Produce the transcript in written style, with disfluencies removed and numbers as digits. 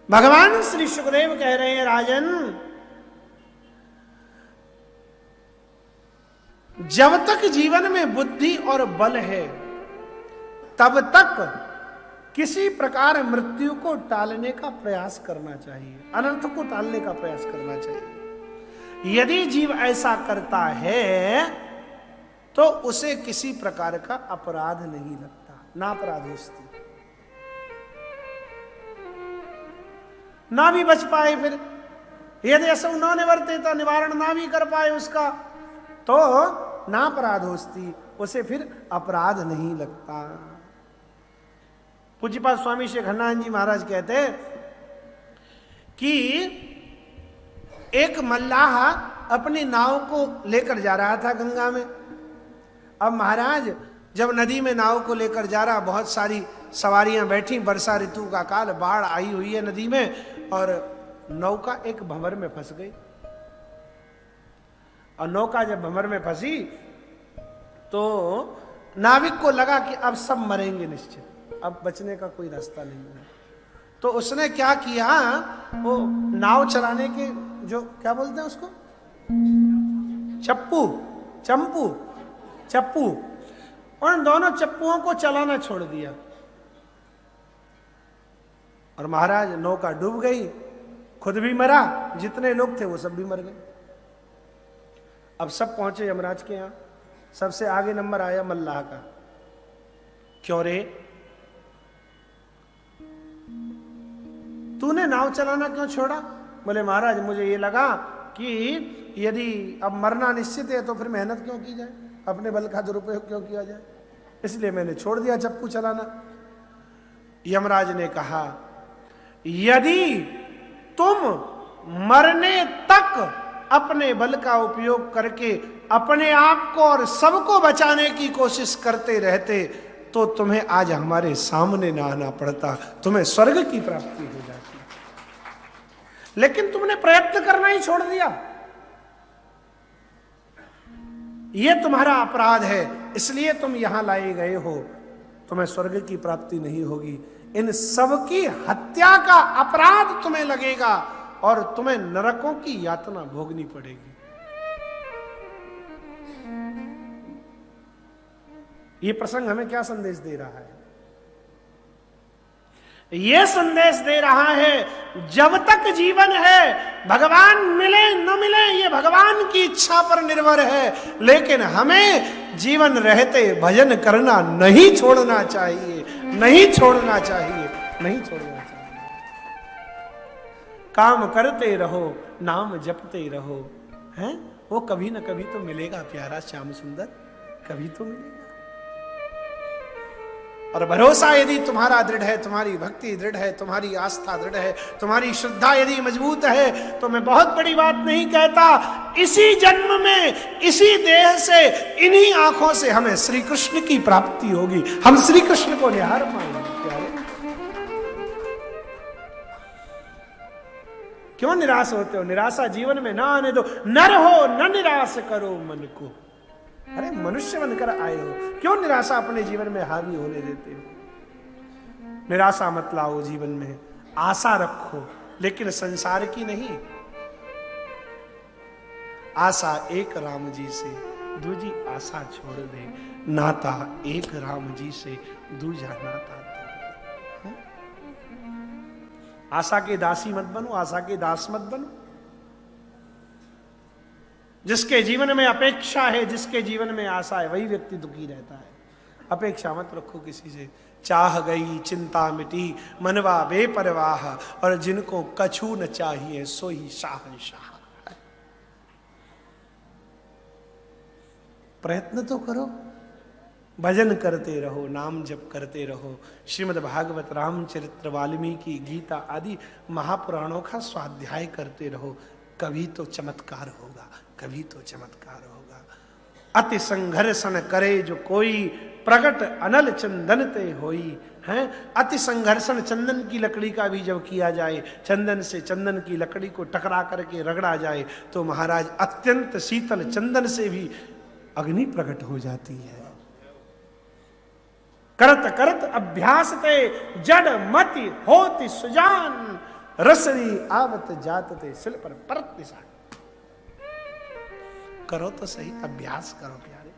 भगवान श्री सुखदेव कह रहे हैं, राजन जब तक जीवन में बुद्धि और बल है तब तक किसी प्रकार मृत्यु को टालने का प्रयास करना चाहिए, अनर्थ को टालने का प्रयास करना चाहिए। यदि जीव ऐसा करता है तो उसे किसी प्रकार का अपराध नहीं लगता, ना अपराधोस्ति, ना भी बच पाए। फिर यदि ऐसा न निवर्तेता, निवारण ना भी कर पाए उसका, तो ना अपराधोस्ति, उसे फिर अपराध नहीं लगता। पूज्यपाद स्वामी श्री घनानंद जी महाराज कहते कि एक मल्लाह अपनी नाव को लेकर जा रहा था गंगा में। अब महाराज जब नदी में नाव को लेकर जा रहा, बहुत सारी सवारियां बैठी, वर्षा ऋतु का काल, बाढ़ आई हुई है नदी में, और नौका एक भंवर में फंस गई। और नौका जब भंवर में फंसी तो नाविक को लगा कि अब सब मरेंगे निश्चित, अब बचने का कोई रास्ता नहीं है। तो उसने क्या किया, वो नाव चलाने के जो क्या बोलते हैं उसको, चप्पू, उन दोनों चप्पुओं को चलाना छोड़ दिया। और महाराज नौका डूब गई, खुद भी मरा, जितने लोग थे वो सब भी मर गए। अब सब पहुंचे यमराज के यहां, सबसे आगे नंबर आया मल्लाह का। क्यों रे, तूने नाव चलाना क्यों छोड़ा? बोले महाराज मुझे ये लगा कि यदि अब मरना निश्चित है तो फिर मेहनत क्यों की जाए, अपने बल का दुरुपयोग क्यों किया जाए, इसलिए मैंने छोड़ दिया चप्पू चलाना। यमराज ने कहा, यदि तुम मरने तक अपने बल का उपयोग करके अपने आप को और सबको बचाने की कोशिश करते रहते तो तुम्हें आज हमारे सामने ना आना पड़ता, तुम्हें स्वर्ग की प्राप्ति हो जाती। लेकिन तुमने प्रयत्न करना ही छोड़ दिया, यह तुम्हारा अपराध है, इसलिए तुम यहां लाए गए हो, तुम्हें स्वर्ग की प्राप्ति नहीं होगी, इन सब की हत्या का अपराध तुम्हें लगेगा और तुम्हें नरकों की यातना भोगनी पड़ेगी। यह प्रसंग हमें क्या संदेश दे रहा है? यह संदेश दे रहा है, जब तक जीवन है, भगवान मिले न मिले ये भगवान की इच्छा पर निर्भर है, लेकिन हमें जीवन रहते भजन करना नहीं छोड़ना चाहिए, नहीं छोड़ना चाहिए, नहीं छोड़ना चाहिए। काम करते रहो, नाम जपते रहो, हैं? वो कभी न कभी तो मिलेगा प्यारा श्याम सुंदर, कभी तो मिलेगा। और भरोसा यदि तुम्हारा दृढ़ है, तुम्हारी भक्ति दृढ़ है, तुम्हारी आस्था दृढ़ है, तुम्हारी श्रद्धा यदि मजबूत है, तो मैं बहुत बड़ी बात नहीं कहता, इसी जन्म में, इसी देह से, इन्हीं आंखों से हमें श्री कृष्ण की प्राप्ति होगी, हम श्री कृष्ण को निहार पाएंगे। प्यारे, क्यों निराश होते हो? निराशा जीवन में ना आने दो। नर हो न निराश करो मन को। अरे मनुष्य बनकर आए हो, क्यों निराशा अपने जीवन में हावी होने देते हो? निराशा मत लाओ जीवन में, आशा रखो, लेकिन संसार की नहीं। आशा एक राम जी से, दूजी आशा छोड़ दे, नाता एक राम जी से, दूजा नाता दो। आशा के दासी मत बनो, आशा के दास मत बनो। जिसके जीवन में अपेक्षा है, जिसके जीवन में आशा है, वही व्यक्ति दुखी रहता है। अपेक्षा मत रखो किसी से। चाह गई चिंता मिटी, मनवा बेपरवाह, और जिनको कछु न चाहिए सोई शाहंशाह। प्रयत्न तो करो, भजन करते रहो, नाम जप करते रहो, श्रीमद् भागवत, रामचरित्र, वाल्मीकि, गीता आदि महापुराणों का स्वाध्याय करते रहो, कभी तो चमत्कार होगा, कभी तो चमत्कार होगा। अति संघर्षण करे जो कोई, प्रगट अनल चंदन ते होई। हैं, अति संघर्षण, चंदन की लकड़ी का भी जब किया जाए, चंदन से चंदन की लकड़ी को टकरा करके रगड़ा जाए, तो महाराज अत्यंत शीतल चंदन से भी अग्नि प्रकट हो जाती है। करत करत अभ्यास ते जड़ मति होति सुजान, रसरी आवत जात ते सिल पर परत निशान। करो तो सही, अभ्यास करो प्यारे।